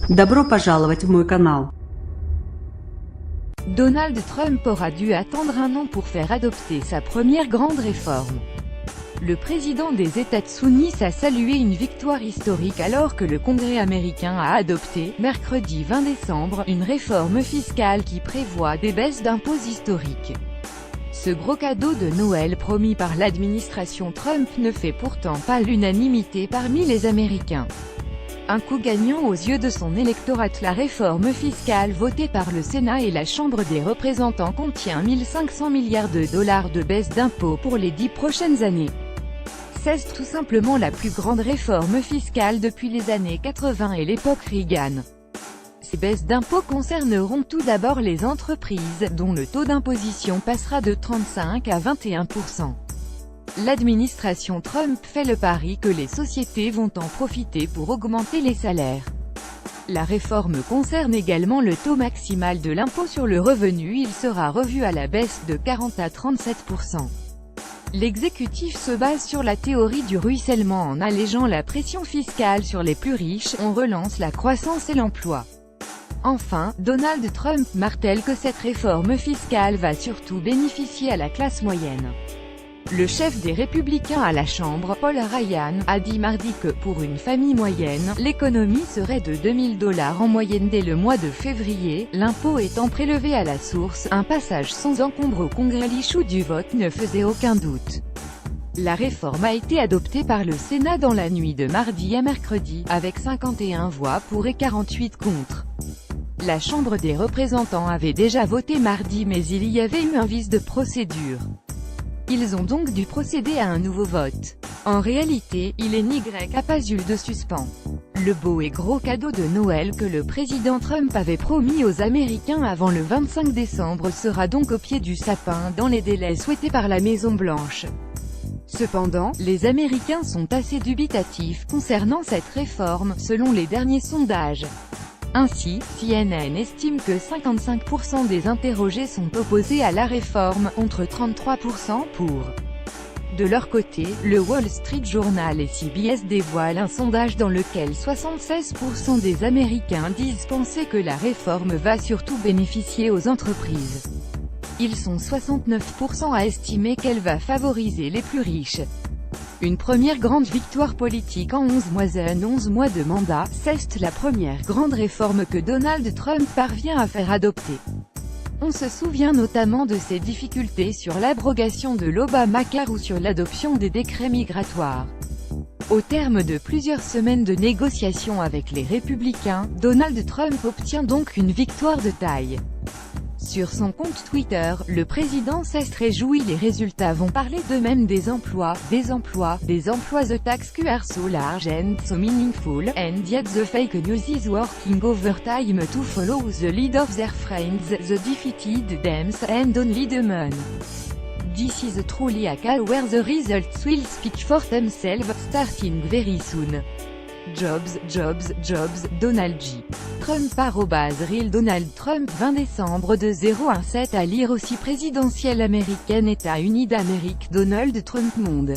Добро пожаловать в мой канал. Donald Trump aura dû attendre un an pour faire adopter sa première grande réforme. Le président des États-Unis a salué une victoire historique alors que le Congrès américain a adopté, mercredi 20 décembre, une réforme fiscale qui prévoit des baisses d'impôts historiques. Ce gros cadeau de Noël promis par l'administration Trump ne fait pourtant pas l'unanimité parmi les Américains. Un coup gagnant aux yeux de son électorat. La réforme fiscale votée par le Sénat et la Chambre des représentants contient 1 500 milliards de dollars de baisse d'impôts pour les 10 prochaines années. C'est tout simplement la plus grande réforme fiscale depuis les années 80 et l'époque Reagan. Ces baisses d'impôts concerneront tout d'abord les entreprises, dont le taux d'imposition passera de 35 à 21%. L'administration Trump fait le pari que les sociétés vont en profiter pour augmenter les salaires. La réforme concerne également le taux maximal de l'impôt sur le revenu. Il sera revu à la baisse de 40 à 37%. L'exécutif se base sur la théorie du ruissellement. En allégeant la pression fiscale sur les plus riches, on relance la croissance et l'emploi. Enfin, Donald Trump martèle que cette réforme fiscale va surtout bénéficier à la classe moyenne. Le chef des Républicains à la Chambre, Paul Ryan, a dit mardi que, pour une famille moyenne, l'économie serait de 2 000 $ en moyenne dès le mois de février, l'impôt étant prélevé à la source. Un passage sans encombre au Congrès. L'issue du vote ne faisait aucun doute. La réforme a été adoptée par le Sénat dans la nuit de mardi à mercredi, avec 51 voix pour et 48 contre. La Chambre des représentants avait déjà voté mardi, mais il y avait eu un vice de procédure. Ils ont donc dû procéder à un nouveau vote. En réalité, il n'y a pas eu de suspens. Le beau et gros cadeau de Noël que le président Trump avait promis aux Américains avant le 25 décembre sera donc au pied du sapin dans les délais souhaités par la Maison-Blanche. Cependant, les Américains sont assez dubitatifs concernant cette réforme, selon les derniers sondages. Ainsi, CNN estime que 55% des interrogés sont opposés à la réforme, contre 33% pour. De leur côté, le Wall Street Journal et CBS dévoilent un sondage dans lequel 76% des Américains disent penser que la réforme va surtout bénéficier aux entreprises. Ils sont 69% à estimer qu'elle va favoriser les plus riches. Une première grande victoire politique en 11 mois de mandat, c'est la première grande réforme que Donald Trump parvient à faire adopter. On se souvient notamment de ses difficultés sur l'abrogation de l'Obamacare ou sur l'adoption des décrets migratoires. Au terme de plusieurs semaines de négociations avec les républicains, Donald Trump obtient donc une victoire de taille. Sur son compte Twitter, le président s'est réjoui. Les résultats vont parler d'eux-mêmes. Des emplois. The tax are so large and so meaningful, and yet the fake news is working overtime to follow the lead of their friends, the defeated Dems, and only the men. This is truly a case where the results will speak for themselves, starting very soon. Jobs, Donald J. Trump @Real Donald Trump 20 décembre de 017 à lire aussi présidentielle américaine États-Unis d'Amérique Donald Trump Monde.